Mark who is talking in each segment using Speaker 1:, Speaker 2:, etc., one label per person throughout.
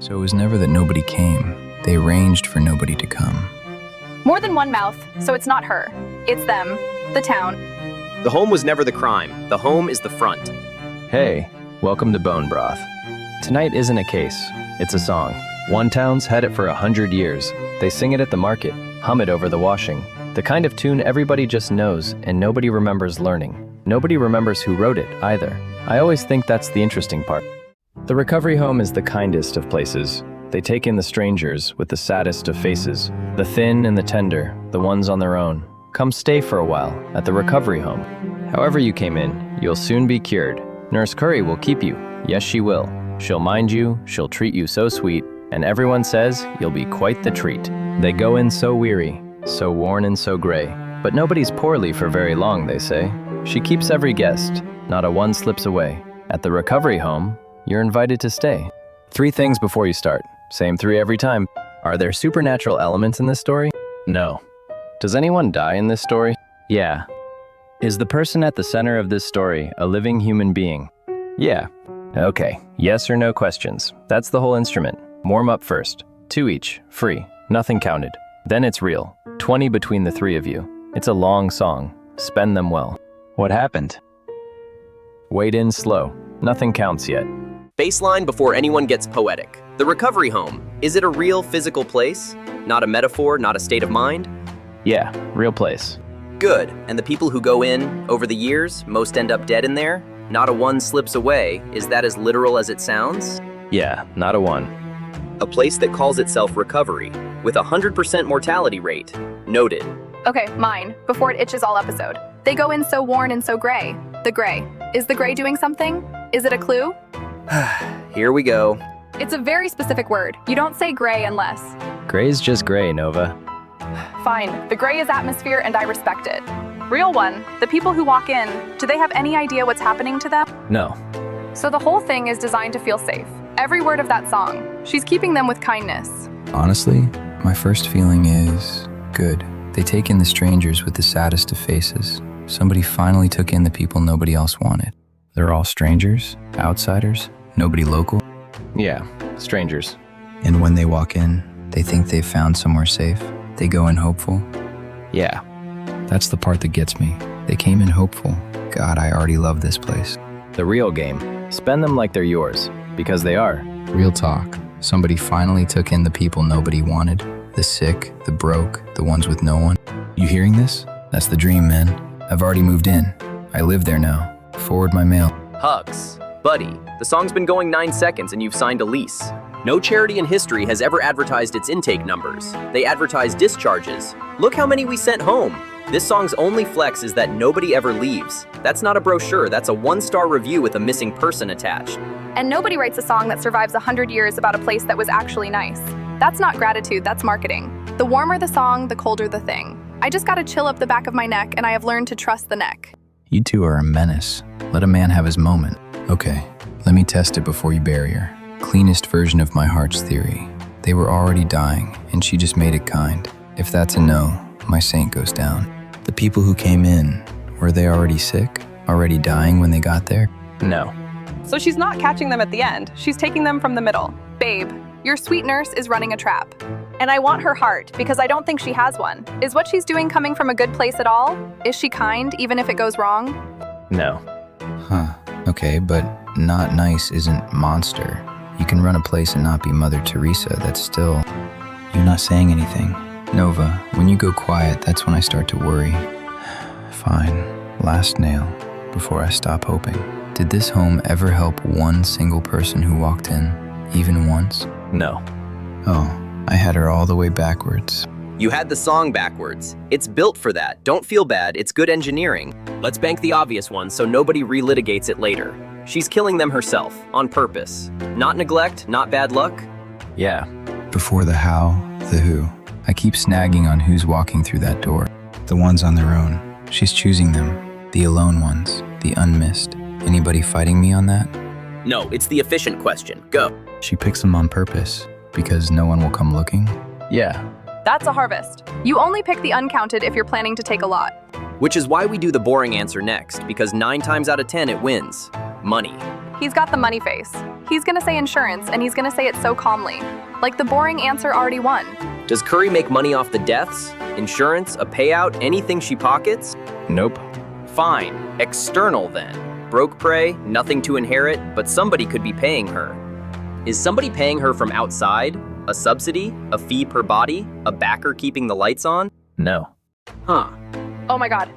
Speaker 1: So it was never that nobody came. They arranged for nobody to come.
Speaker 2: More than one mouth, so it's not her. It's them, the town.
Speaker 3: The home was never the crime. The home is the front.
Speaker 4: Hey, welcome to Bone Broth. Tonight isn't a case, it's a song. One town's had it for 100 years. They sing it at the market, hum it over the washing. The kind of tune everybody just knows and nobody remembers learning. Nobody remembers who wrote it, either. I always think that's the interesting part. The recovery home is the kindest of places. They take in the strangers with the saddest of faces. The thin and the tender, the ones on their own. Come stay for a while at the recovery home. However you came in, you'll soon be cured. Nurse Curry will keep you. Yes, she will. She'll mind you, she'll treat you so sweet, and everyone says you'll be quite the treat. They go in so weary, so worn and so gray, but nobody's poorly for very long, they say. She keeps every guest, not a one slips away. At the recovery home, you're invited to stay. 3 things before you start. Same 3 every time. Are there supernatural elements in this story? No. Does anyone die in this story? Yeah. Is the person at the center of this story a living human being? Yeah. Okay, yes or no questions. That's the whole instrument. Warm up first. 2 each, free, nothing counted. Then it's real. 20 between the 3 of you. It's a long song. Spend them well. What happened? Wade in slow. Nothing counts yet.
Speaker 3: Baseline before anyone gets poetic. The recovery home. Is it a real physical place? Not a metaphor, not a state of mind?
Speaker 4: Yeah, real place.
Speaker 3: Good. And the people who go in, over the years, most end up dead in there? Not a one slips away. Is that as literal as it sounds?
Speaker 4: Yeah, not a one.
Speaker 3: A place that calls itself recovery, with a 100% mortality rate. Noted.
Speaker 2: Okay, mine, before it itches all episode. They go in so worn and so gray. The gray. Is the gray doing something? Is it a clue?
Speaker 3: Here we go.
Speaker 2: It's a very specific word. You don't say gray unless.
Speaker 4: Gray's just gray, Nova.
Speaker 2: Fine, the gray is atmosphere and I respect it. Real one, the people who walk in, do they have any idea what's happening to them?
Speaker 4: No.
Speaker 2: So the whole thing is designed to feel safe. Every word of that song. She's keeping them with kindness.
Speaker 1: Honestly, my first feeling is good. They take in the strangers with the saddest of faces. Somebody finally took in the people nobody else wanted. They're all strangers, outsiders, nobody local.
Speaker 4: Yeah, strangers.
Speaker 1: And when they walk in, they think they've found somewhere safe. They go in hopeful.
Speaker 4: Yeah.
Speaker 1: That's the part that gets me. They came in hopeful. God, I already love this place.
Speaker 4: The real game. Spend them like they're yours, because they are.
Speaker 1: Real talk. Somebody finally took in the people nobody wanted. The sick, the broke, the ones with no one. You hearing this? That's the dream, man. I've already moved in. I live there now. Forward my mail.
Speaker 3: Hugs. Buddy, the song's been going 9 seconds and you've signed a lease. No charity in history has ever advertised its intake numbers. They advertise discharges. Look how many we sent home. This song's only flex is that nobody ever leaves. That's not a brochure, that's a 1-star review with a missing person attached.
Speaker 2: And nobody writes a song that survives 100 years about a place that was actually nice. That's not gratitude, that's marketing. The warmer the song, the colder the thing. I just got a chill up the back of my neck and I have learned to trust the neck.
Speaker 1: You two are a menace. Let a man have his moment. Okay, let me test it before you bury her. Cleanest version of my heart's theory. They were already dying, and she just made it kind. If that's a no, my saint goes down. The people who came in, were they already sick? Already dying when they got there?
Speaker 4: No.
Speaker 5: So she's not catching them at the end. She's taking them from the middle.
Speaker 2: Babe, your sweet nurse is running a trap. And I want her heart, because I don't think she has one. Is what she's doing coming from a good place at all? Is she kind, even if it goes wrong?
Speaker 4: No.
Speaker 1: Huh, okay, but not nice isn't monster. You can run a place and not be Mother Teresa, that's still... You're not saying anything. Nova, when you go quiet, that's when I start to worry. Fine, last nail, before I stop hoping. Did this home ever help one single person who walked in, even once?
Speaker 4: No.
Speaker 1: Oh, I had her all the way backwards.
Speaker 3: You had the song backwards. It's built for that. Don't feel bad, it's good engineering. Let's bank the obvious one so nobody relitigates it later. She's killing them herself, on purpose. Not neglect, not bad luck.
Speaker 4: Yeah.
Speaker 1: Before the how, the who. I keep snagging on who's walking through that door. The ones on their own. She's choosing them. The alone ones. The unmissed. Anybody fighting me on that?
Speaker 3: No, it's the efficient question. Go.
Speaker 1: She picks them on purpose, because no one will come looking?
Speaker 4: Yeah.
Speaker 2: That's a harvest. You only pick the uncounted if you're planning to take a lot.
Speaker 3: Which is why we do the boring answer next, because 9 times out of 10 it wins. Money.
Speaker 2: He's got the money face. He's gonna say insurance, and he's gonna say it so calmly. Like the boring answer already won.
Speaker 3: Does Curry make money off the deaths? Insurance? A payout? Anything she pockets?
Speaker 4: Nope.
Speaker 3: Fine. External then. Broke prey, nothing to inherit, but somebody could be paying her. Is somebody paying her from outside? A subsidy? A fee per body? A backer keeping the lights on?
Speaker 4: No.
Speaker 3: Huh.
Speaker 2: Oh my god,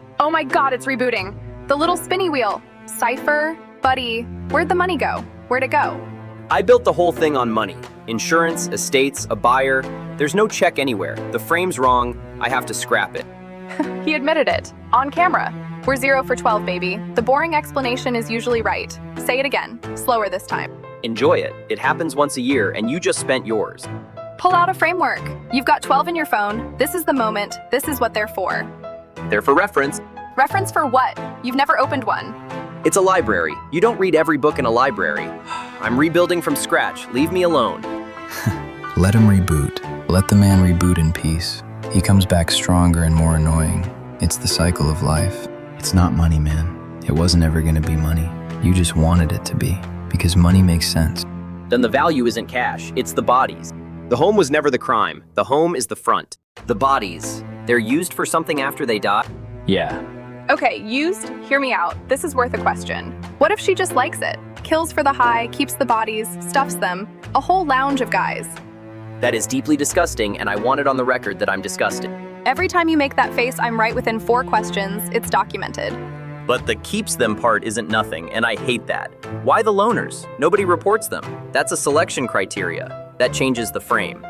Speaker 2: it's rebooting. The little spinny wheel. CIPHER, Buddy, where'd the money go? Where'd it go?
Speaker 3: I built the whole thing on money. Insurance, estates, a buyer. There's no check anywhere. The frame's wrong. I have to scrap it.
Speaker 2: He admitted it. On camera. We're 0 for 12, baby. The boring explanation is usually right. Say it again. Slower this time.
Speaker 3: Enjoy it. It happens once a year, and you just spent yours.
Speaker 2: Pull out a framework. You've got 12 in your phone. This is the moment. This is what they're for.
Speaker 3: They're for reference.
Speaker 2: Reference for what? You've never opened one.
Speaker 3: It's a library. You don't read every book in a library. I'm rebuilding from scratch. Leave me alone.
Speaker 1: Let him reboot. Let the man reboot in peace. He comes back stronger and more annoying. It's the cycle of life. It's not money, man. It wasn't ever gonna be money. You just wanted it to be, because money makes sense.
Speaker 3: Then the value isn't cash, it's the bodies. The home was never the crime. The home is the front. The bodies, they're used for something after they die?
Speaker 4: Yeah.
Speaker 2: Okay, used, hear me out. This is worth a question. What if she just likes it? Kills for the high, keeps the bodies, stuffs them. A whole lounge of guys.
Speaker 3: That is deeply disgusting, and I want it on the record that I'm disgusted.
Speaker 2: Every time you make that face, I'm right within 4 questions. It's documented.
Speaker 3: But the keeps them part isn't nothing, and I hate that. Why the loners? Nobody reports them. That's a selection criteria. That changes the frame.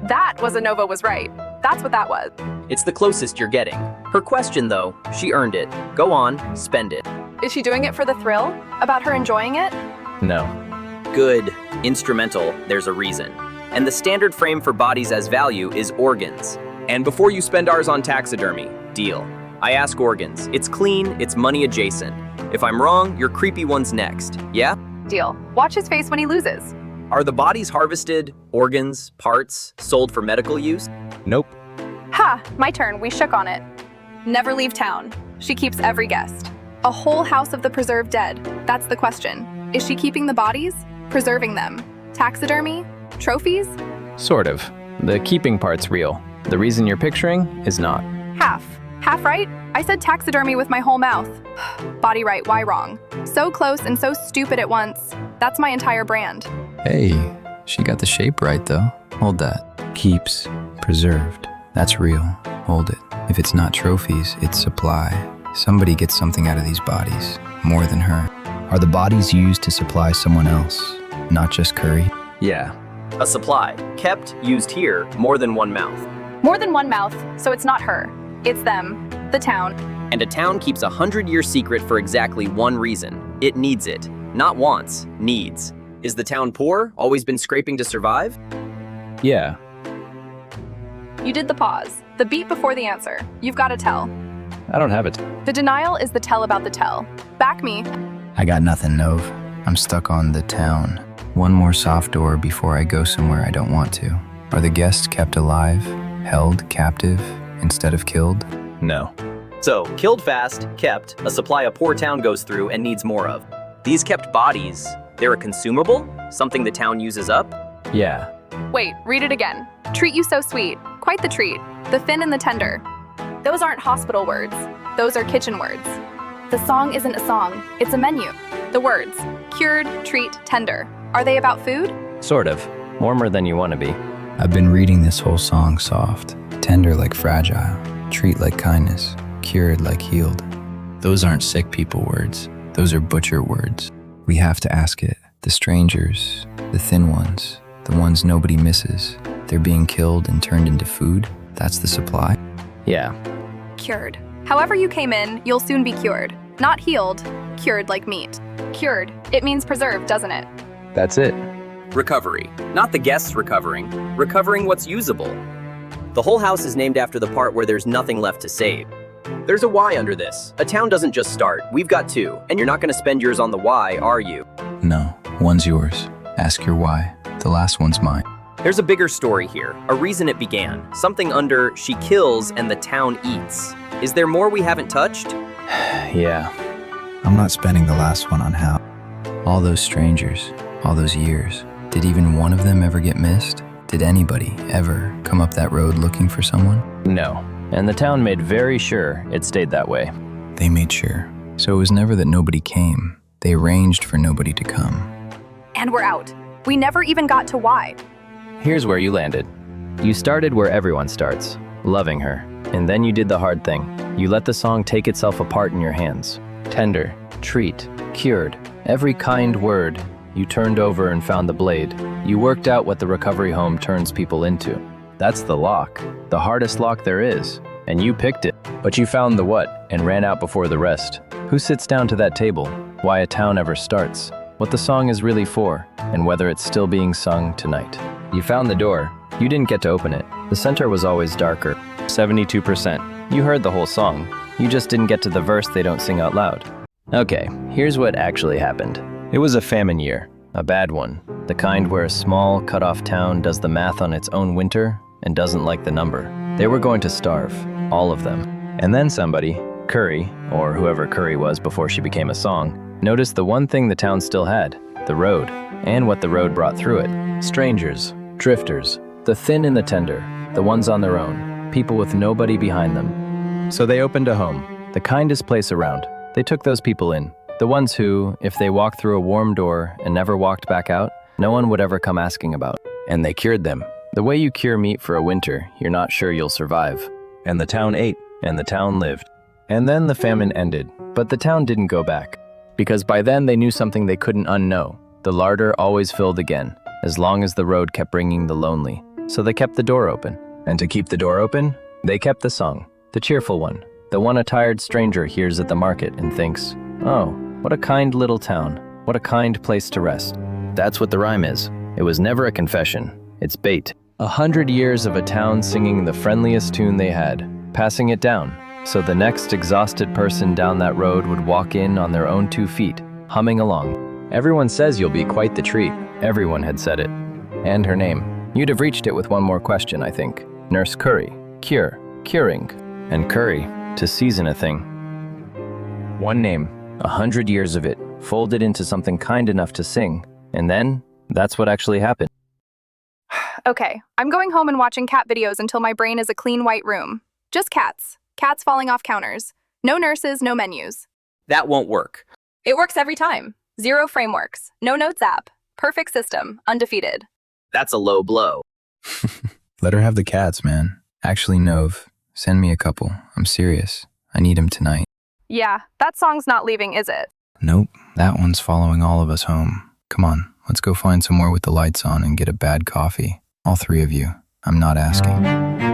Speaker 2: That was a Nova was right. That's what that was.
Speaker 3: It's the closest you're getting. Her question, though, she earned it. Go on, spend it.
Speaker 2: Is she doing it for the thrill? About her enjoying it?
Speaker 4: No.
Speaker 3: Good. Instrumental, there's a reason. And the standard frame for bodies as value is organs. And before you spend ours on taxidermy, deal. I ask organs. It's clean, it's money adjacent. If I'm wrong, your creepy one's next. Yeah?
Speaker 2: Deal. Watch his face when he loses.
Speaker 3: Are the bodies harvested, organs, parts, sold for medical use?
Speaker 4: Nope.
Speaker 2: Ha! My turn. We shook on it. Never leave town. She keeps every guest. A whole house of the preserved dead. That's the question. Is she keeping the bodies? Preserving them? Taxidermy? Trophies?
Speaker 4: Sort of. The keeping part's real. The reason you're picturing is not.
Speaker 2: Half. Half right? I said taxidermy with my whole mouth. Body right, why wrong? So close and so stupid at once. That's my entire brand.
Speaker 1: Hey, she got the shape right though. Hold that. Keeps, preserved. That's real. Hold it. If it's not trophies, it's supply. Somebody gets something out of these bodies, more than her. Are the bodies used to supply someone else, not just Curry?
Speaker 4: Yeah.
Speaker 3: A supply. Kept, used here, more than one mouth.
Speaker 2: More than one mouth, so it's not her. It's them. The town.
Speaker 3: And a town keeps a 100-year secret for exactly one reason. It needs it. Not wants, needs. Is the town poor? Always been scraping to survive?
Speaker 4: Yeah.
Speaker 2: You did the pause. The beat before the answer. You've got to tell.
Speaker 4: I don't have it.
Speaker 2: The denial is the tell about the tell. Back me.
Speaker 1: I got nothing, Nove. I'm stuck on the town. One more soft door before I go somewhere I don't want to. Are the guests kept alive, held captive, instead of killed?
Speaker 4: No.
Speaker 3: So, killed fast, kept, a supply a poor town goes through and needs more of. These kept bodies, they're a consumable? Something the town uses up?
Speaker 4: Yeah.
Speaker 2: Wait, read it again. Treat you so sweet. Quite the treat. The thin and the tender. Those aren't hospital words. Those are kitchen words. The song isn't a song. It's a menu. The words, cured, treat, tender. Are they about food?
Speaker 4: Sort of. Warmer than you want to be.
Speaker 1: I've been reading this whole song soft. Tender like fragile. Treat like kindness. Cured like healed. Those aren't sick people words. Those are butcher words. We have to ask it. The strangers, the thin ones, the ones nobody misses. They're being killed and turned into food. That's the supply.
Speaker 4: Yeah.
Speaker 2: Cured. However you came in, you'll soon be cured. Not healed, cured like meat. Cured. It means preserved, doesn't it?
Speaker 4: That's it.
Speaker 3: Recovery. Not the guests recovering. Recovering what's usable. The whole house is named after the part where there's nothing left to save. There's a why under this. A town doesn't just start. We've got 2, and you're not going to spend yours on the why, are you?
Speaker 1: No, one's yours. Ask your why. The last one's mine.
Speaker 3: There's a bigger story here, a reason it began. Something under she kills and the town eats. Is there more we haven't touched?
Speaker 4: Yeah.
Speaker 1: I'm not spending the last one on how. All those strangers, All those years. Did even one of them ever get missed? Did anybody ever come up that road looking for someone?
Speaker 4: No. And the town made very sure it stayed that way.
Speaker 1: They made sure. So it was never that nobody came. They arranged for nobody to come.
Speaker 2: And we're out. We never even got to why.
Speaker 4: Here's where you landed. You started where everyone starts, loving her. And then you did the hard thing. You let the song take itself apart in your hands. Tender, treat, cured, every kind word. You turned over and found the blade. You worked out what the recovery home turns people into. That's the lock, the hardest lock there is. And you picked it. But you found the what and ran out before the rest. Who sits down to that table? Why a town ever starts? What the song is really for, and whether it's still being sung tonight. You found the door. You didn't get to open it. The center was always darker. 72%. You heard the whole song. You just didn't get to the verse they don't sing out loud. Okay, here's what actually happened. It was a famine year, a bad one. The kind where a small, cut-off town does the math on its own winter and doesn't like the number. They were going to starve, all of them. And then somebody, Curry, or whoever Curry was before she became a song, noticed the one thing the town still had, the road, and what the road brought through it. Strangers, drifters, the thin and the tender, the ones on their own, people with nobody behind them. So they opened a home, the kindest place around. They took those people in, the ones who, if they walked through a warm door and never walked back out, no one would ever come asking about. And they cured them. The way you cure meat for a winter, you're not sure you'll survive. And the town ate, and the town lived. And then the famine ended, but the town didn't go back. Because by then they knew something they couldn't unknow. The larder always filled again, as long as the road kept bringing the lonely. So they kept the door open. And to keep the door open, they kept the song, the cheerful one, the one a tired stranger hears at the market and thinks, oh, what a kind little town, what a kind place to rest. That's what the rhyme is. It was never a confession, it's bait. 100 years of a town singing the friendliest tune they had, passing it down, so the next exhausted person down that road would walk in on their own 2 feet, humming along. Everyone says you'll be quite the treat. Everyone had said it. And her name. You'd have reached it with one more question, I think. Nurse Curry, cure, curing, and curry, to season a thing. One name, 100 years of it, folded into something kind enough to sing. And then, that's what actually happened.
Speaker 2: Okay, I'm going home and watching cat videos until my brain is a clean white room. Just cats. Cats falling off counters. No nurses, no menus.
Speaker 3: That won't work.
Speaker 2: It works every time. 0 frameworks. No notes app. Perfect system. Undefeated.
Speaker 3: That's a low blow.
Speaker 1: Let her have the cats, man. Actually, Nov, send me a couple. I'm serious. I need them tonight.
Speaker 2: Yeah, that song's not leaving, is it?
Speaker 1: Nope, that one's following all of us home. Come on, let's go find somewhere with the lights on and get a bad coffee. All 3 of you. I'm not asking.